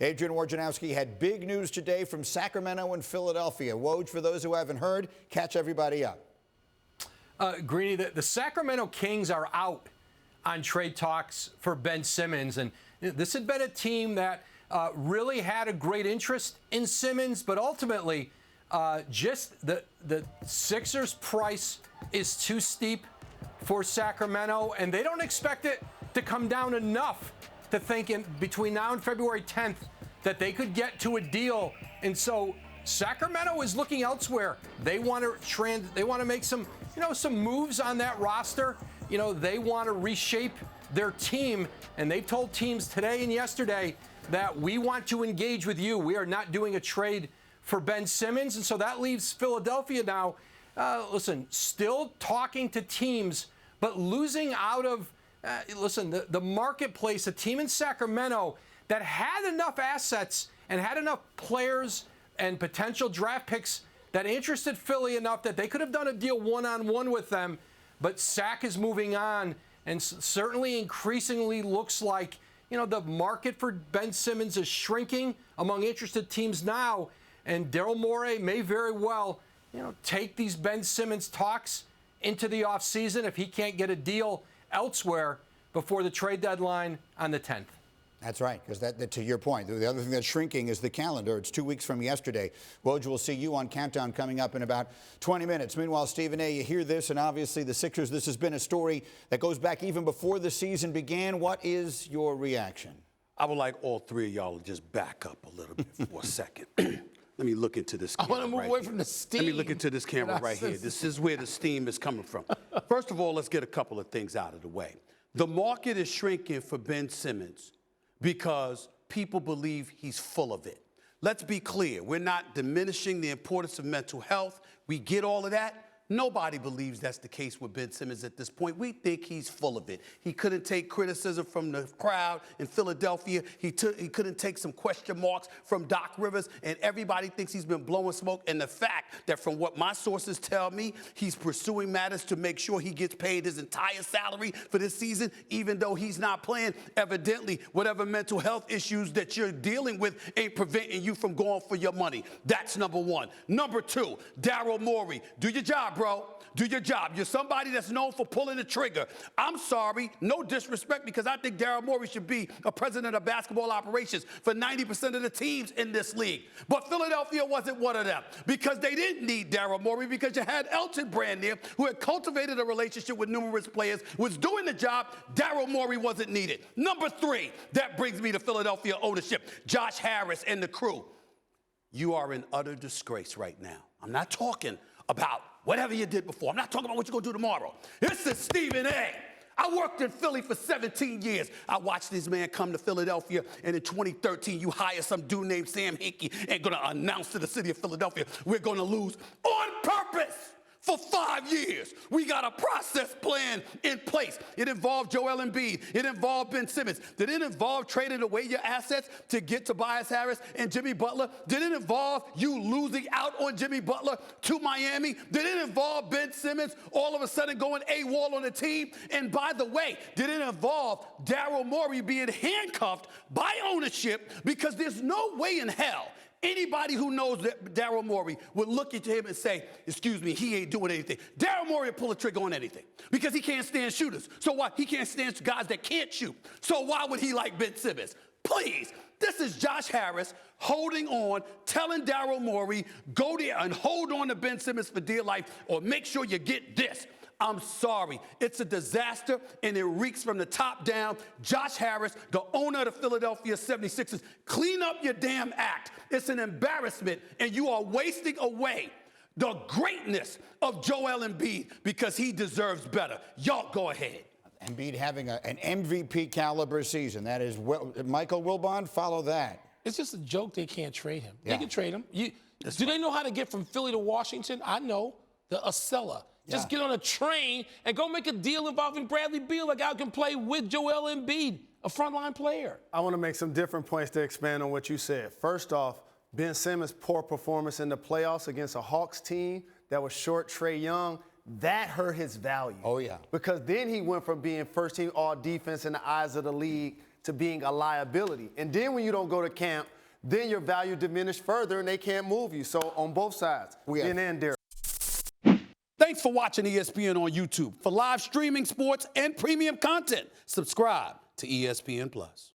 Adrian Wojnarowski had big news today from Sacramento and Philadelphia. Woj, for those who haven't heard, catch everybody up. Greeny, the Sacramento Kings are out on trade talks for Ben Simmons. And this had been a team that really had a great interest in Simmons, but ultimately just the Sixers' price is too steep for Sacramento, and they don't expect it to come down enough to think between now and February 10th that they could get to a deal. And so Sacramento is looking elsewhere. They want to make some moves on that roster. They want to reshape their team, and they've told teams today and yesterday that we want to engage with you. We are not doing a trade for Ben Simmons. And so that leaves Philadelphia now, still talking to teams, but losing out of the marketplace, a team in Sacramento that had enough assets and had enough players and potential draft picks that interested Philly enough that they could have done a deal one-on-one with them. But Sac is moving on, and certainly increasingly looks like, the market for Ben Simmons is shrinking among interested teams now. And Daryl Morey may very well, take these Ben Simmons talks into the offseason if he can't get a deal elsewhere before the trade deadline on the 10th. That's right, because that to your point, the other thing that's shrinking is the calendar. It's 2 weeks from yesterday. Woj, we'll see you on Countdown coming up in about 20 minutes. Meanwhile, Stephen A., you hear this, and obviously the Sixers, this has been a story that goes back even before the season began. What is your reaction? I would like all three of y'all to just back up a little bit for a second. Let me look into this camera. I want to move away from the steam. Let me look into this camera right here. This is where the steam is coming from. First of all, let's get a couple of things out of the way. The market is shrinking for Ben Simmons because people believe he's full of it. Let's be clear. We're not diminishing the importance of mental health. We get all of that. Nobody believes that's the case with Ben Simmons at this point. We think he's full of it. He couldn't take criticism from the crowd in Philadelphia. He couldn't take some question marks from Doc Rivers, and everybody thinks he's been blowing smoke. And the fact that from what my sources tell me, he's pursuing matters to make sure he gets paid his entire salary for this season, even though he's not playing. Evidently, whatever mental health issues that you're dealing with ain't preventing you from going for your money. That's number one. Number two, Daryl Morey, do your job, bro. Do your job. You're somebody that's known for pulling the trigger. I'm sorry, no disrespect, because I think Daryl Morey should be a president of basketball operations for 90% of the teams in this league. But Philadelphia wasn't one of them because they didn't need Daryl Morey, because you had Elton Brand there who had cultivated a relationship with numerous players, was doing the job. Daryl Morey wasn't needed. Number three, that brings me to Philadelphia ownership. Josh Harris and the crew. You are in utter disgrace right now. I'm not talking about whatever you did before. I'm not talking about what you're going to do tomorrow. This is Stephen A. I worked in Philly for 17 years. I watched this man come to Philadelphia, and in 2013, you hire some dude named Sam Hinkie and going to announce to the city of Philadelphia, we're going to lose on purpose. For 5 years, we got a process plan in place. It involved Joel Embiid. It involved Ben Simmons. Did it involve trading away your assets to get Tobias Harris and Jimmy Butler? Did it involve you losing out on Jimmy Butler to Miami? Did it involve Ben Simmons all of a sudden going AWOL on the team? And by the way, did it involve Daryl Morey being handcuffed by ownership? Because there's no way in hell anybody who knows that Daryl Morey would look at him and say, excuse me, he ain't doing anything. Daryl Morey would pull a trigger on anything because he can't stand shooters. So why? He can't stand guys that can't shoot. So why would he like Ben Simmons? Please, this is Josh Harris holding on, telling Daryl Morey, go there and hold on to Ben Simmons for dear life, or make sure you get this. I'm sorry. It's a disaster, and it reeks from the top down. Josh Harris, the owner of the Philadelphia 76ers, clean up your damn act. It's an embarrassment, and you are wasting away the greatness of Joel Embiid because he deserves better. Y'all go ahead. Embiid having an MVP caliber season. That is, Michael Wilbon, follow that. It's just a joke they can't trade him. Yeah. They can trade him. Do they know how to get from Philly to Washington? I know. The Acela. Just get on a train and go make a deal involving Bradley Beal. Like I can play with Joel Embiid, a frontline player. I want to make some different points to expand on what you said. First off, Ben Simmons' poor performance in the playoffs against a Hawks team that was short Trae Young, that hurt his value. Oh, yeah. Because then he went from being first-team all-defense in the eyes of the league to being a liability. And then when you don't go to camp, then your value diminished further and they can't move you. So on both sides, Ben and Daryl. Thanks for watching ESPN on YouTube. For live streaming sports and premium content, subscribe to ESPN+.